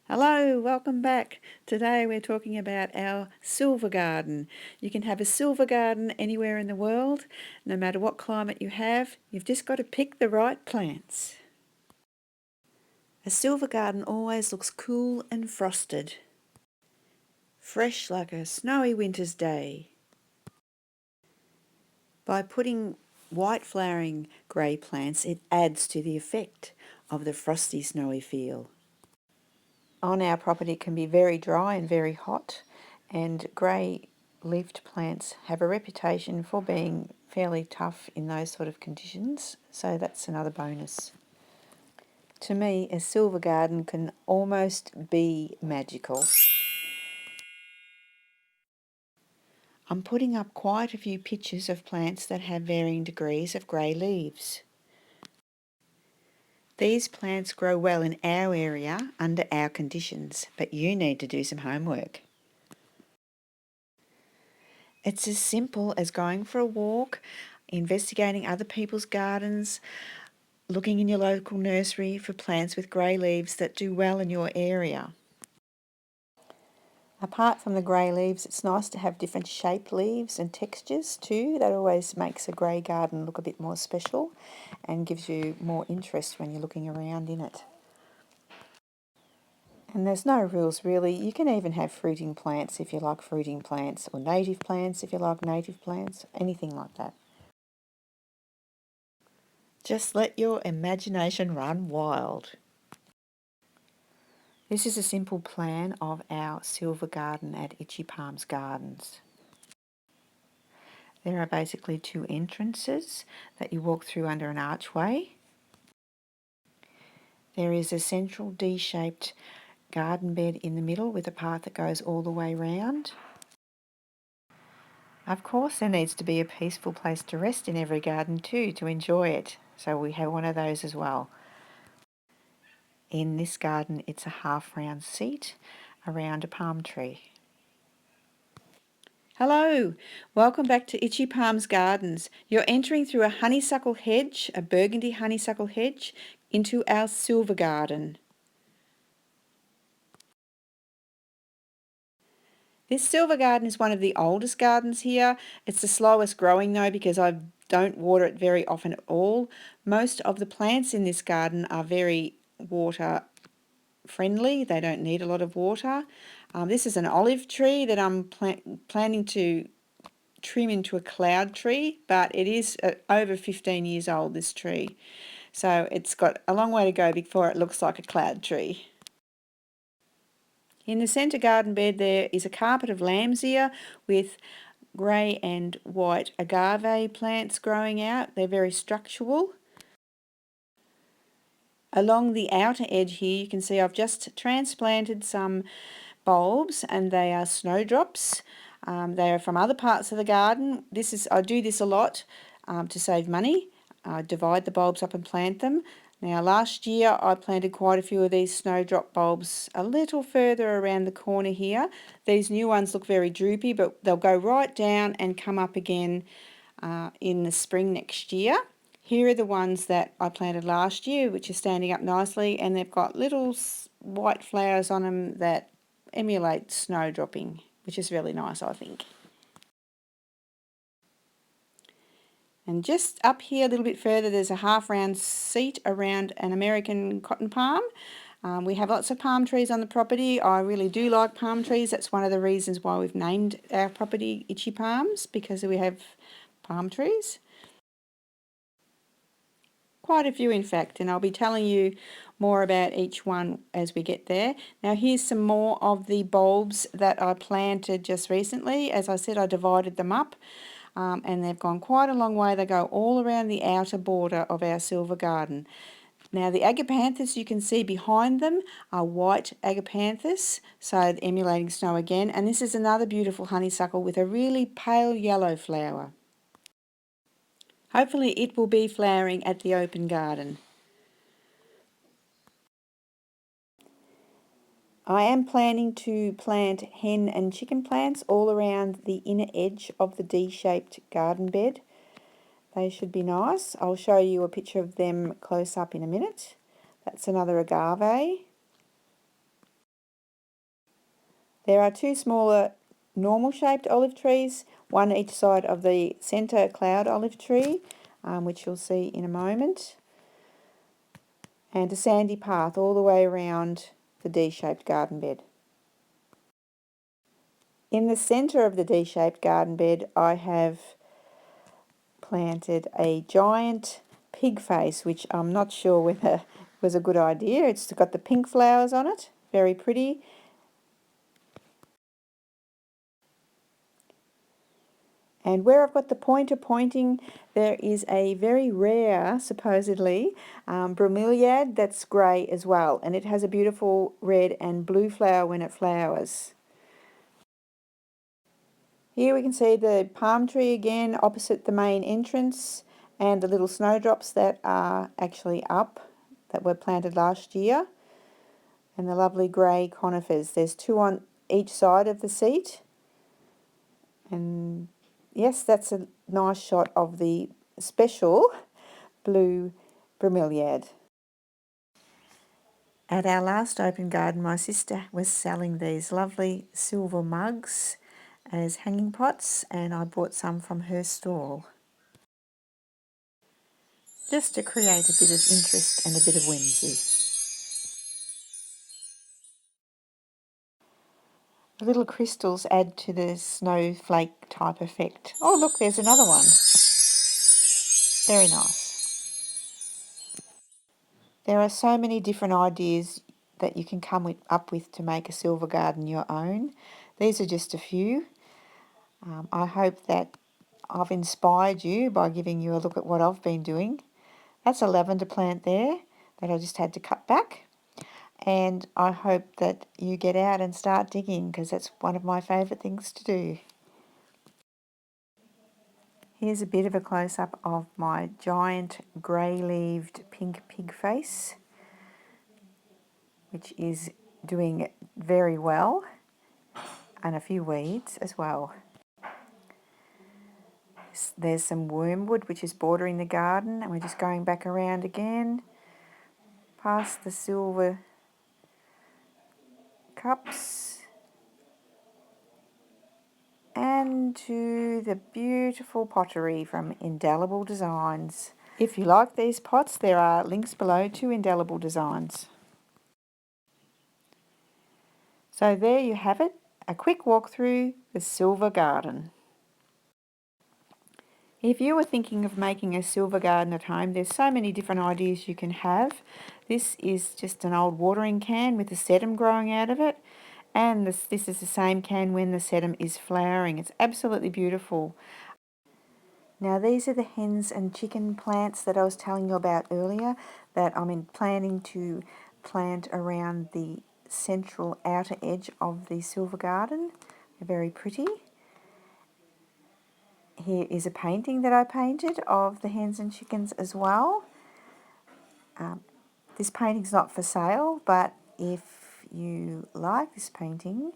Hello, welcome back. Today we're talking about our silver garden. You can have a silver garden anywhere in the world, no matter what climate you have. You've just got to pick the right plants. A silver garden always looks cool and frosted, fresh like a snowy winter's day. By putting white flowering grey plants, it adds to the effect of the frosty, snowy feel. On our property it can be very dry and very hot, and grey leafed plants have a reputation for being fairly tough in those sort of conditions, so that's another bonus. To me, a silver garden can almost be magical. I'm putting up quite a few pictures of plants that have varying degrees of grey leaves. These plants grow well in our area under our conditions, but you need to do some homework. It's as simple as going for a walk, investigating other people's gardens, looking in your local nursery for plants with grey leaves that do well in your area. Apart from the grey leaves, it's nice to have different shaped leaves and textures too. That always makes a grey garden look a bit more special and gives you more interest when you're looking around in it. And there's no rules really. You can even have fruiting plants if you like fruiting plants, or native plants if you like native plants, anything like that. Just let your imagination run wild. This is a simple plan of our silver garden at Itchypalmsgardens. There are basically two entrances that you walk through under an archway. There is a central D-shaped garden bed in the middle with a path that goes all the way round. Of course, there needs to be a peaceful place to rest in every garden too, to enjoy it. So we have one of those as well. In this garden, it's a half-round seat around a palm tree. Hello, welcome back to Itchypalmsgardens. You're entering through a honeysuckle hedge, a burgundy honeysuckle hedge, into our silver garden. This silver garden is one of the oldest gardens here. It's the slowest growing though, because I don't water it very often at all. Most of the plants in this garden are very water friendly. They don't need a lot of water. This is an olive tree that I'm planning to trim into a cloud tree, but it is over 15 years old, this tree. So it's got a long way to go before it looks like a cloud tree. In the centre garden bed there is a carpet of lamb's ear with grey and white agave plants growing out. They're very structural. Along the outer edge here you can see I've just transplanted some bulbs, and they are snowdrops. They are from other parts of the garden. I do this a lot to save money. I divide the bulbs up and plant them. Now last year I planted quite a few of these snowdrop bulbs a little further around the corner here. These new ones look very droopy, but they'll go right down and come up again in the spring next year. Here are the ones that I planted last year, which are standing up nicely, and they've got little white flowers on them that emulate snowdropping, which is really nice, I think. And just up here a little bit further, there's a half-round seat around an American cotton palm. We have lots of palm trees on the property. I really do like palm trees. That's one of the reasons why we've named our property Itchy Palms, because we have palm trees. Quite a few in fact, and I'll be telling you more about each one as we get there. Now here's some more of the bulbs that I planted just recently. As I said, I divided them up and they've gone quite a long way. They go all around the outer border of our silver garden. Now the agapanthus you can see behind them are white agapanthus, so emulating snow again, and this is another beautiful honeysuckle with a really pale yellow flower. Hopefully it will be flowering at the open garden. I am planning to plant hen and chicken plants all around the inner edge of the D-shaped garden bed. They should be nice. I'll show you a picture of them close up in a minute. That's another agave. There are two smaller normal shaped olive trees, one each side of the centre cloud olive tree, which you'll see in a moment, and a sandy path all the way around the D-shaped garden bed. In the centre of the D-shaped garden bed I have planted a giant pig face, which I'm not sure whether was a good idea. It's got the pink flowers on it, very pretty. And where I've got the pointer pointing, there is a very rare, supposedly, bromeliad that's grey as well, and it has a beautiful red and blue flower when it flowers. Here we can see the palm tree again opposite the main entrance, and the little snowdrops that are actually up that were planted last year, and the lovely grey conifers. There's two on each side of the seat, and yes, that's a nice shot of the special blue bromeliad. At our last open garden, my sister was selling these lovely silver mugs as hanging pots, and I bought some from her stall, just to create a bit of interest and a bit of whimsy. The little crystals add to the snowflake type effect. Oh look, there's another one. Very nice. There are so many different ideas that you can come up with to make a silver garden your own. These are just a few. I hope that I've inspired you by giving you a look at what I've been doing. That's a lavender plant there that I just had to cut back. And I hope that you get out and start digging, because that's one of my favourite things to do. Here's a bit of a close-up of my giant grey-leaved pink pig face, which is doing very well, and a few weeds as well. There's some wormwood which is bordering the garden, and we're just going back around again past the silver cups and to the beautiful pottery from Indelible Designs. If you like these pots, there are links below to Indelible Designs. So there you have it, a quick walk through the silver garden. If you were thinking of making a silver garden at home, there's so many different ideas you can have. This is just an old watering can with a sedum growing out of it, and this is the same can when the sedum is flowering. It's absolutely beautiful. Now these are the hens and chicken plants that I was telling you about earlier that I'm planning to plant around the central outer edge of the silver garden. They're very pretty. Here is a painting that I painted of the hens and chickens as well. This painting's not for sale, but if you like this painting,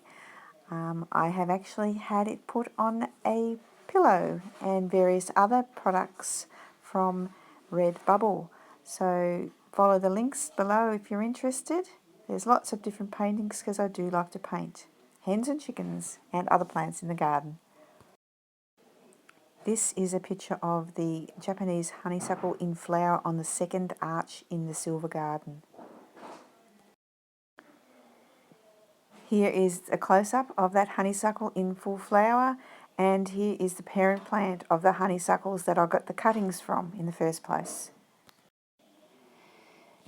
I have actually had it put on a pillow and various other products from Redbubble. So follow the links below if you're interested. There's lots of different paintings because I do like to paint hens and chickens and other plants in the garden. This is a picture of the Japanese honeysuckle in flower on the second arch in the silver garden. Here is a close-up of that honeysuckle in full flower, and here is the parent plant of the honeysuckles that I got the cuttings from in the first place.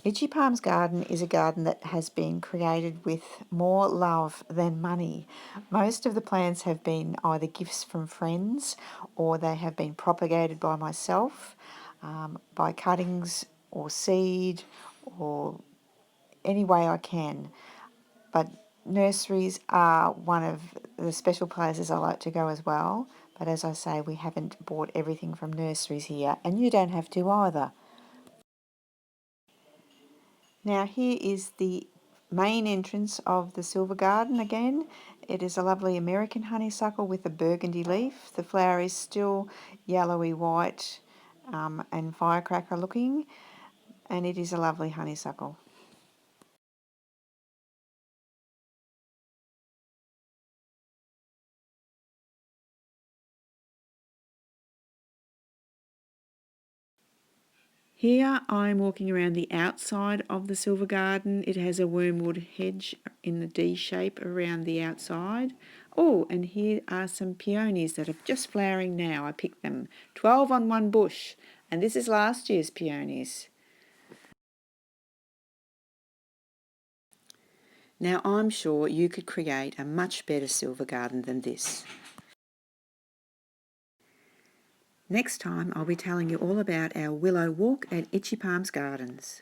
Itchypalmsgardens is a garden that has been created with more love than money. Most of the plants have been either gifts from friends or they have been propagated by myself, by cuttings or seed or any way I can. But nurseries are one of the special places I like to go as well. But as I say, we haven't bought everything from nurseries here, and you don't have to either. Now here is the main entrance of the silver garden again. It is a lovely American honeysuckle with a burgundy leaf. The flower is still yellowy white and firecracker looking, and it is a lovely honeysuckle. Here I'm walking around the outside of the silver garden. It has a wormwood hedge in the D shape around the outside. Oh, and here are some peonies that are just flowering now. I picked them, 12 on one bush, and this is last year's peonies. Now I'm sure you could create a much better silver garden than this. Next time I'll be telling you all about our willow walk at Itchypalmsgardens.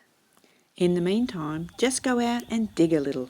In the meantime, just go out and dig a little.